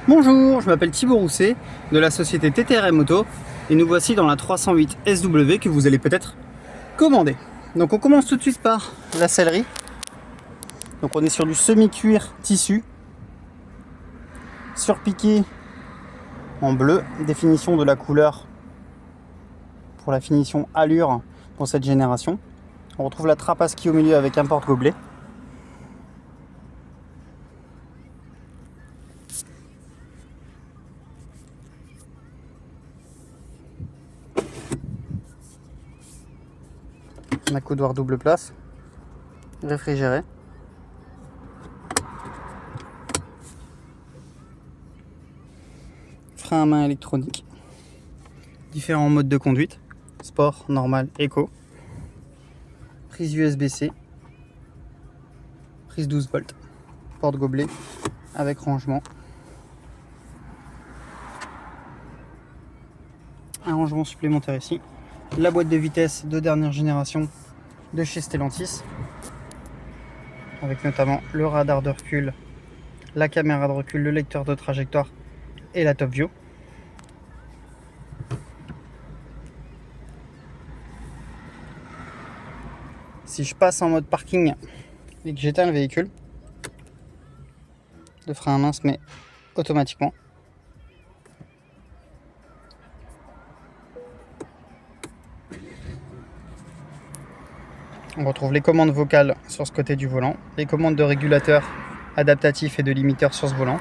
Bonjour, je m'appelle Thibaut Rousset de la société TTRM Moto et nous voici dans la 308 SW que vous allez peut-être commander. Donc on commence tout de suite par la sellerie. Donc on est sur du semi-cuir tissu surpiqué en bleu, définition de la couleur pour la finition allure pour cette génération. On retrouve la trappe à ski au milieu avec un porte-gobelet. Un accoudoir double place, réfrigéré. Frein à main électronique. Différents modes de conduite, sport, normal, éco. Prise USB-C. Prise 12 volts. Porte-gobelet avec rangement. Un rangement supplémentaire ici. La boîte de vitesse de dernière génération de chez Stellantis. Avec notamment le radar de recul, la caméra de recul, le lecteur de trajectoire et la top view. Si je passe en mode parking et que j'éteins le véhicule, le frein à main se met automatiquement. On retrouve les commandes vocales sur ce côté du volant, les commandes de régulateur adaptatif et de limiteur sur ce volant.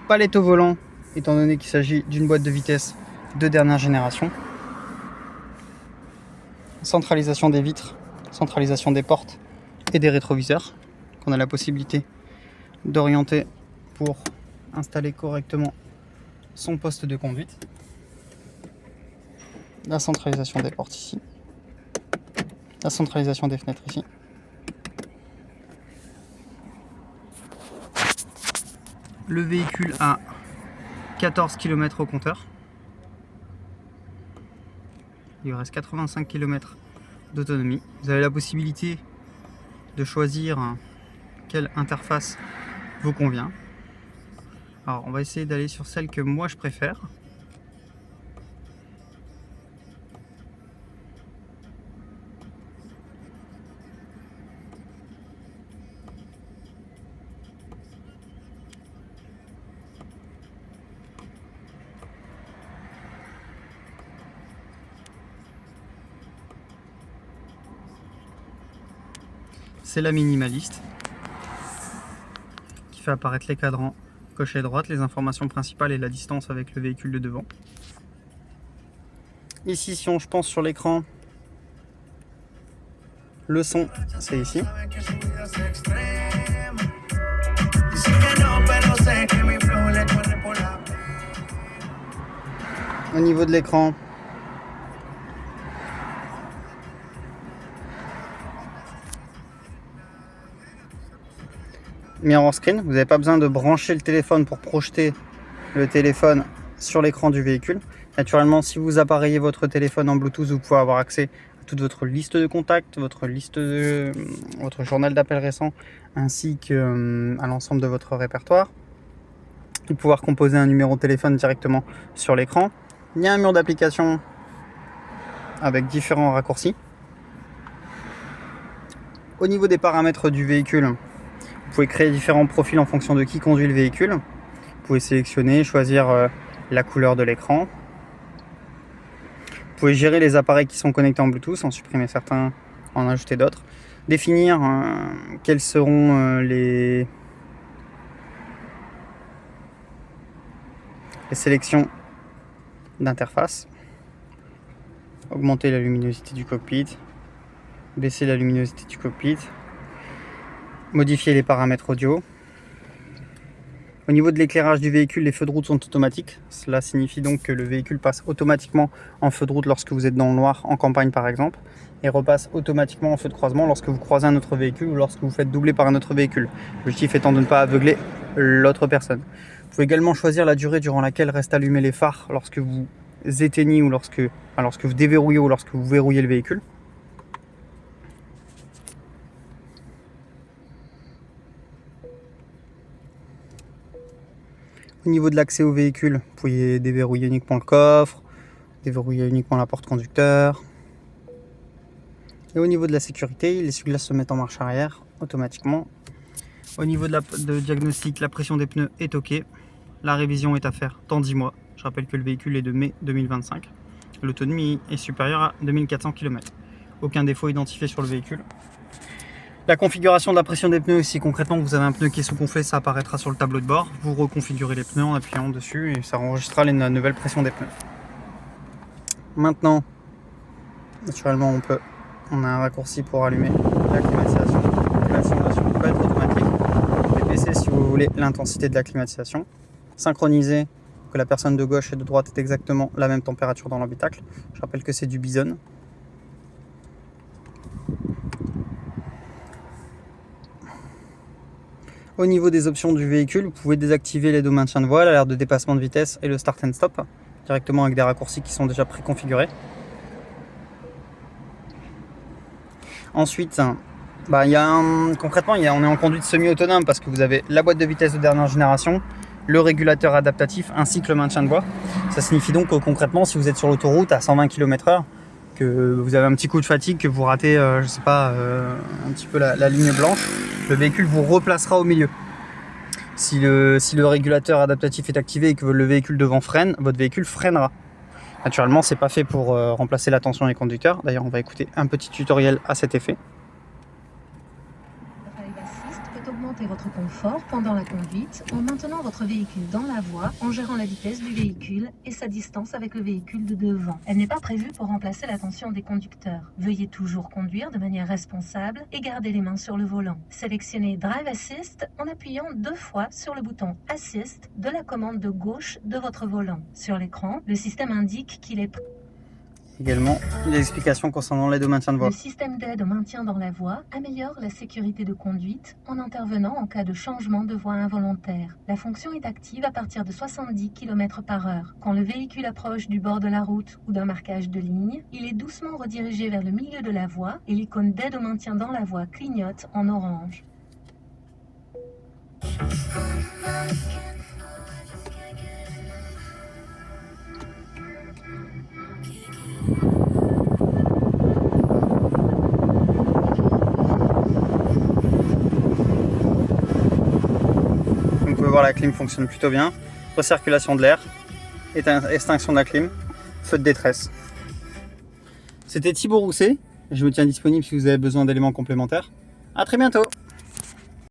Palette au volant, étant donné qu'il s'agit d'une boîte de vitesse de dernière génération. Centralisation des vitres, centralisation des portes et des rétroviseurs qu'on a la possibilité d'orienter pour installer correctement son poste de conduite. La centralisation des portes ici. La centralisation des fenêtres ici. Le véhicule a 14 km au compteur. Il lui reste 85 km d'autonomie. Vous avez la possibilité de choisir quelle interface vous convient. Alors on va essayer d'aller sur celle que moi je préfère. C'est la minimaliste qui fait apparaître les cadrans gauche et droite, les informations principales et la distance avec le véhicule de devant. Ici, si je pense sur l'écran, le son, c'est ici. Au niveau de l'écran, mirror screen, vous n'avez pas besoin de brancher le téléphone pour projeter le téléphone sur l'écran du véhicule. Naturellement, si vous appareillez votre téléphone en Bluetooth, vous pouvez avoir accès à toute votre liste de contacts, votre journal d'appels récents, ainsi qu'à l'ensemble de votre répertoire. Et pouvoir composer un numéro de téléphone directement sur l'écran. Il y a un mur d'application avec différents raccourcis. Au niveau des paramètres du véhicule, vous pouvez créer différents profils en fonction de qui conduit le véhicule. Vous pouvez sélectionner, choisir la couleur de l'écran. Vous pouvez gérer les appareils qui sont connectés en Bluetooth, en supprimer certains, en ajouter d'autres. Définir quelles seront les sélections d'interface. Augmenter la luminosité du cockpit. Baisser la luminosité du cockpit. Modifier les paramètres audio. Au niveau de l'éclairage du véhicule, les feux de route sont automatiques. Cela signifie donc que le véhicule passe automatiquement en feu de route lorsque vous êtes dans le noir, en campagne par exemple, et repasse automatiquement en feu de croisement lorsque vous croisez un autre véhicule ou lorsque vous faites doubler par un autre véhicule. L'objectif étant de ne pas aveugler l'autre personne. Vous pouvez également choisir la durée durant laquelle restent allumés les phares lorsque vous éteignez ou lorsque vous déverrouillez ou lorsque vous verrouillez le véhicule. Au niveau de l'accès au véhicule, vous pouvez déverrouiller uniquement le coffre, déverrouiller uniquement la porte conducteur. Et au niveau de la sécurité, les essuie-glaces se mettent en marche arrière automatiquement. Au niveau de diagnostic, la pression des pneus est OK. La révision est à faire dans 10 mois. Je rappelle que le véhicule est de mai 2025. L'autonomie est supérieure à 2400 km. Aucun défaut identifié sur le véhicule. La configuration de la pression des pneus aussi, concrètement, vous avez un pneu qui est sous-gonflé, ça apparaîtra sur le tableau de bord. Vous reconfigurez les pneus en appuyant dessus et ça enregistrera la nouvelle pression des pneus. Maintenant, naturellement, on a un raccourci pour allumer la climatisation. La climatisation peut être automatique. Vous pouvez baisser si vous voulez l'intensité de la climatisation. Synchroniser que la personne de gauche et de droite ait exactement la même température dans l'habitacle. Je rappelle que c'est du Bison. Au niveau des options du véhicule, vous pouvez désactiver l'aide au maintien de voie, l'alerte de dépassement de vitesse et le start and stop, directement avec des raccourcis qui sont déjà préconfigurés. Ensuite, concrètement, on est en conduite semi-autonome parce que vous avez la boîte de vitesse de dernière génération, le régulateur adaptatif ainsi que le maintien de voie. Ça signifie donc que concrètement, si vous êtes sur l'autoroute à 120 km/h, que vous avez un petit coup de fatigue, que vous ratez, un petit peu la ligne blanche, le véhicule vous replacera au milieu. Si le régulateur adaptatif est activé et que le véhicule devant freine, votre véhicule freinera. Naturellement, c'est pas fait pour remplacer l'attention des conducteurs. D'ailleurs, on va écouter un petit tutoriel à cet effet. Drive Assist peut augmenter votre confort pendant la conduite en maintenant votre véhicule dans la voie, en gérant la vitesse du véhicule et sa distance avec le véhicule de devant. Elle n'est pas prévue pour remplacer l'attention des conducteurs. Veuillez toujours conduire de manière responsable et garder les mains sur le volant. Sélectionnez Drive Assist en appuyant 2 fois sur le bouton Assist de la commande de gauche de votre volant. Sur l'écran, le système indique qu'il est prêt. Également, des explications concernant l'aide au maintien de voie. Le système d'aide au maintien dans la voie améliore la sécurité de conduite en intervenant en cas de changement de voie involontaire. La fonction est active à partir de 70 km/h. Quand le véhicule approche du bord de la route ou d'un marquage de ligne, il est doucement redirigé vers le milieu de la voie et l'icône d'aide au maintien dans la voie clignote en orange. Vous pouvez voir, la clim fonctionne plutôt bien. Recirculation de l'air, extinction de la clim, feu de détresse. C'était Thibaut Rousset. Je me tiens disponible si vous avez besoin d'éléments complémentaires. À très bientôt.